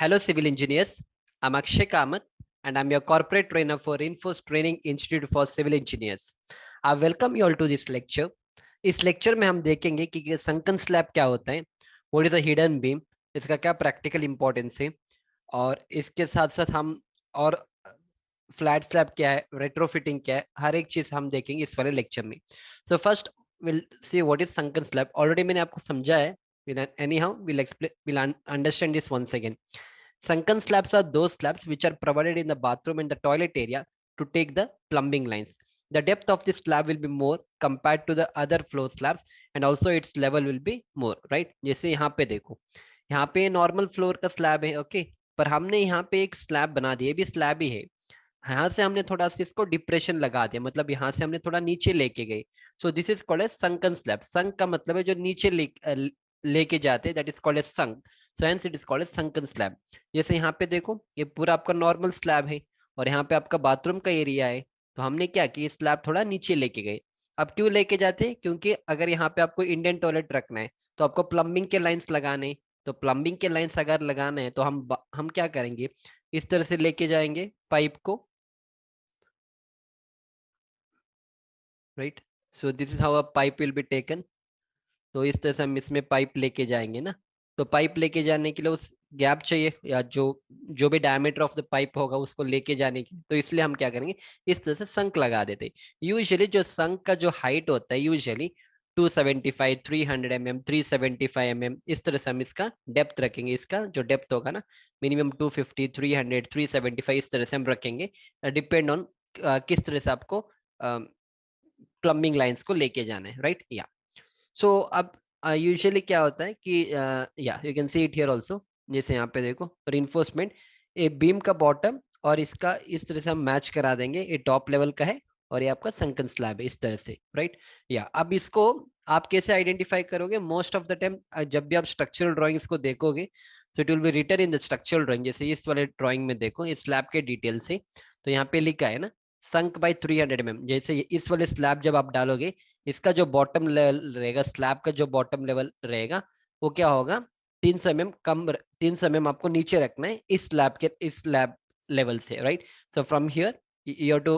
Hello, civil engineers. I'm Akshay Kamath, and I'm your corporate trainer for Reinforced Training Institute for Civil Engineers. I welcome you all to this lecture. इस lecture में हम देखेंगे कि sunken slab क्या होता है, what is a hidden beam, इसका क्या प्रैक्टिकल इंपॉर्टेंस है, और इसके साथ साथ हम और फ्लैट स्लैब क्या है, रेट्रोफिटिंग क्या है, हर एक चीज हम देखेंगे इस वाले लेक्चर में. So first will see what is sunken slab. Already मैंने आपको समझा है. Anyhow, we'll understand this once again. Sunken slabs are those slabs which are provided in the bathroom and the toilet area to take the plumbing lines. The depth of this slab will be more compared to the other floor slabs, and also its level will be more, right? जैसे यहाँ पे देखो, यहाँ पे normal floor का slab है, okay, पर हमने यहाँ पे एक स्लैब बना दिया, ये भी स्लैब ही है. यहाँ से हमने थोड़ा सा इसको डिप्रेशन लगा दिया, मतलब यहाँ से हमने थोड़ा नीचे लेके गए. So this is called as sunken slab. Sunk का मतलब है जो नीचे लेके जाते हैं, that is called as sunk. So hence it is called as sunken slab. जैसे यहाँ पे देखो, ये पूरा आपका नॉर्मल स्लैब है, और यहाँ पे आपका बाथरूम का एरिया है. तो हमने क्या किया, स्लैब थोड़ा नीचे लेके गए. अब क्यों लेके जाते हैं? क्योंकि अगर यहाँ पे आपको इंडियन टॉयलेट रखना है, तो आपको प्लम्बिंग के लाइंस लगाने. तो प्लम्बिंग के लाइंस अगर लगाना है, तो हम क्या करेंगे, इस तरह से लेके जाएंगे पाइप को, right. So this is how a pipe will be taken. तो इस तरह से हम इसमें पाइप लेके जाएंगे ना. तो पाइप लेके जाने के लिए उस गैप चाहिए, या जो जो भी डायमीटर ऑफ द पाइप होगा उसको लेके जाने की. तो इसलिए हम क्या करेंगे, इस तरह से संक लगा देते हैं. यूजुअली जो संक का जो हाइट होता है, यूजुअली 275, 300 mm, 375 mm, इस तरह से हम इसका डेप्थ रखेंगे. इसका जो डेप्थ होगा ना, मिनिमम 250, 300, 375, इस तरह से हम रखेंगे. डिपेंड ऑन किस तरह से आपको प्लम्बिंग लाइंस को लेके जाना है, राइट. या सो अब यूजुअली क्या होता है कि या you can see it here also. जैसे यहाँ पे देखो, रिइंफोर्समेंट, ये बीम का बॉटम और इसका इस तरह से हम मैच करा देंगे. ये टॉप लेवल का है, और ये आपका संकन स्लैब है, इस तरह से, राइट. या अब इसको आप कैसे आइडेंटिफाई करोगे? मोस्ट ऑफ द टाइम जब भी आप स्ट्रक्चरल ड्राइंग्स को देखोगे, तो it will be written in the structural drawing. जैसे इस वाले ड्राइंग में देखो, इस स्लैब के डिटेल से, तो यहाँ पे लिखा है ना, संक बाय 300 mm. जैसे इस वाले स्लैब जब आप डालोगे, इसका जो बॉटम लेवल रहेगा, स्लैब का जो बॉटम लेवल रहेगा, वो क्या होगा, 300 mm कम, 300 mm आपको नीचे रखना है इस स्लैब के, इस स्लैब लेवल से, right. So from here you have to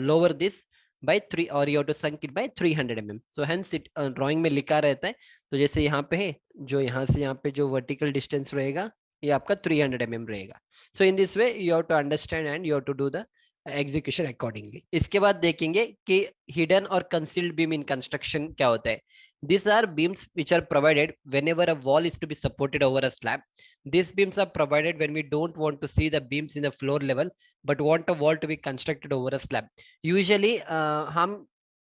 lower this by 3, और you have to sink it by 300 mm. So hence it drawing में लिखा रहता है. तो जैसे यहाँ पे है, जो यहाँ से यहाँ पे जो वर्टिकल डिस्टेंस रहेगा, ये आपका 300 mm रहेगा. So in this way you have to understand and you have to do the execution accordingly. इसके बाद देखेंगे कि हिडन और कंसील्ड बीम इन कंस्ट्रक्शन क्या होता है. These are beams which are provided whenever a wall is to be supported over a slab. These beams are provided when we don't want to see the beams in the floor level, but want a wall to be constructed over a slab. Usually हम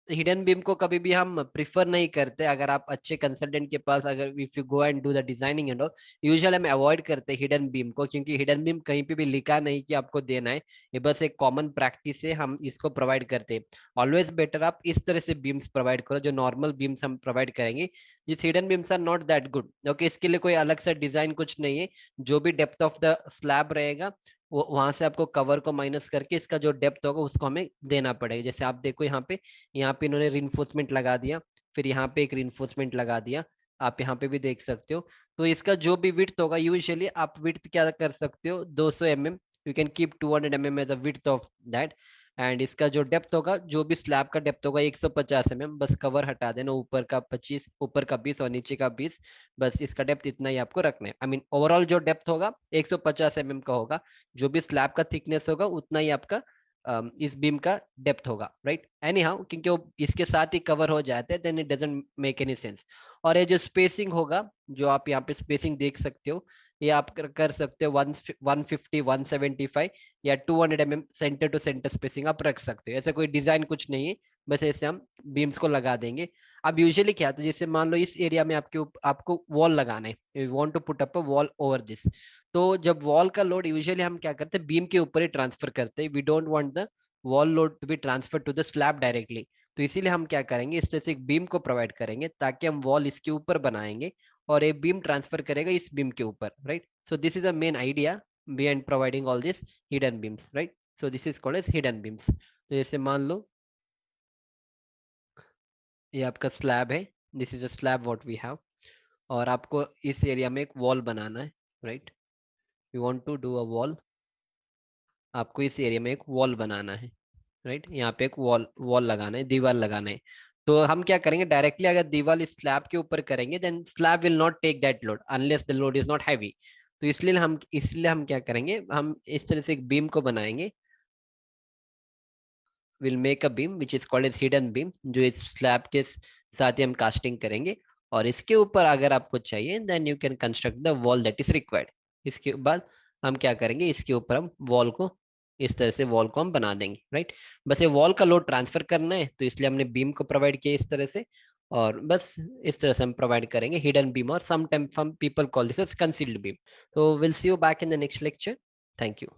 hidden beam को कभी भी हम prefer नहीं करते. अगर आप अच्छे कंसल्टेंट के पास, अगर if you go and do the designing and all, usually हम अवॉइड करते हैं हिडन बीम को, क्योंकि हिडन बीम कहीं पे भी लिखा नहीं कि आपको देना है. ये बस एक कॉमन प्रैक्टिस है, हम इसको प्रोवाइड करते हैं. ऑलवेज बेटर आप इस तरह से बीम्स प्रोवाइड करो, जो नॉर्मल बीम्स हम प्रोवाइड करेंगे. जिस hidden beams are not that good, okay, इसके लिए कोई अलग से डिजाइन कुछ नहीं है. जो भी डेप्थ ऑफ द स्लैब रहेगा, वो वहां से आपको कवर को माइनस करके इसका जो डेप्थ होगा उसको हमें देना पड़ेगा. जैसे आप देखो यहाँ पे इन्होंने रिइंफोर्समेंट लगा दिया, फिर यहाँ पे एक रिइंफोर्समेंट लगा दिया. आप यहाँ पे भी देख सकते हो. तो इसका जो भी विड्थ होगा, यूजुअली आप विड्थ क्या कर सकते हो, 200 mm. You can keep 200 mm as the width of that. And इसका जो डेप्थ होगा, जो भी स्लैब का डेप्थ होगा, 150 mm. बस कवर हटा देना, ऊपर का 25, ऊपर का 20 और नीचे का 20. बस इसका डेप्थ इतना ही आपको रखना है. आई मीन ओवरऑल जो डेप्थ होगा 150 mm का होगा. जो भी स्लैब का थिकनेस होगा उतना ही आपका इस बीम का डेप्थ होगा, राइट. एनी हाउ, क्योंकि वो इसके साथ ही कवर हो जाते हैं, then it doesn't make any sense. और ये जो स्पेसिंग होगा, जो आप यहाँ पे स्पेसिंग देख सकते हो, ये आप कर सकते हो 150, 175 या 200 mm centre to centre spacing आप रख सकते हो. ऐसा कोई डिजाइन कुछ नहीं है, बस ऐसे हम बीम्स को लगा देंगे. अब यूजुअली क्या, तो जैसे मान लो इस एरिया में आपको वॉल लगाना है, you want to put up a wall over this. तो जब वॉल का लोड, यूजुअली हम क्या करते हैं, बीम के ऊपर ही ट्रांसफर करते हैं. We don't want the wall load to be transfer to the slab directly. तो इसीलिए हम क्या करेंगे, इस तरह से एक बीम को प्रोवाइड करेंगे, ताकि हम वॉल इसके ऊपर बनाएंगे, और ये बीम ट्रांसफर करेगा इस बीम के ऊपर, right. So this is the main idea behind providing all this hidden beams, right. So this is called as hidden beams. तो जैसे मान लो ये आपका स्लैब है, this is a slab what we have, और आपको इस एरिया में एक वॉल बनाना है, right. We want to do a wall, आपको इस एरिया में एक वॉल बनाना है, राइट। यहाँ पे एक वॉल वॉल लगाना है, दीवार लगाना है। तो हम क्या करेंगे, डायरेक्टली अगर दीवार इस स्लैब के ऊपर करेंगे then slab will not take that load unless the load is not heavy. तो इसलिए हम क्या करेंगे, हम इस तरह से एक बीम को बनाएंगे, will make a beam which is called as hidden beam, जो इस स्लैब के साथ ही हम कास्टिंग करेंगे। और इसके ऊपर अगर आपको चाहिए then you can construct the wall that is required. इसके बाद हम क्या करेंगे, इसके ऊपर हम वॉल को इस तरह से वॉल को हम बना देंगे, राइट। बस ये वॉल का लोड ट्रांसफर करना है, तो इसलिए हमने बीम को प्रोवाइड किया इस तरह से। और बस इस तरह से हम प्रोवाइड करेंगे हिडन बीम, और some time some people call this as concealed beam. तो will see you back in the next lecture. Thank you.